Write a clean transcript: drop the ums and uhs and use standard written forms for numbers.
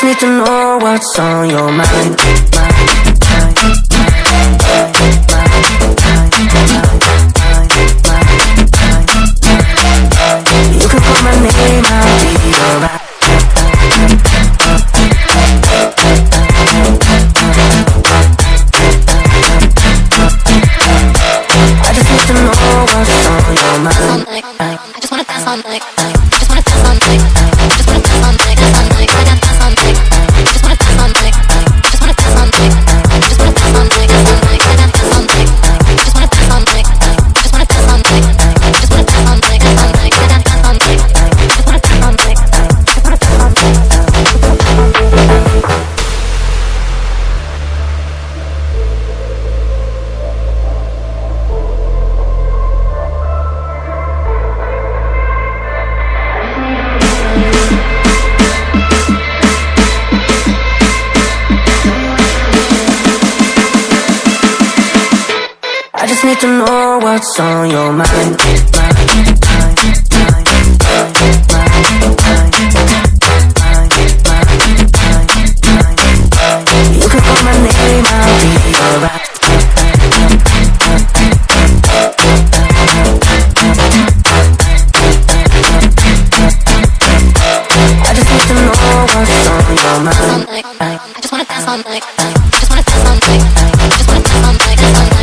need to know what's on your mind. You can call my name, I'll be alright. I just need to know what's on your mind. I just wanna dance all night. Just wanna dance all night. Just wanna dance all night. Dance all night. I got dance all night. Just wanna dance all night. Just wanna dance all night. Just wanna dance all night. Dance all night. I got dance all night. Just wanna dance all night. Just wanna dance all night. Just wanna dance all night. Dance all night. I got dance all night. Just wanna dance all night. Just wanna dance all night. I just need to know what's on your mind. You can call my name, I'll be alright. I just need to know what's on your mind. I just wanna dance all night. Just wanna dance all night. Just wanna dance all night. Dance all night.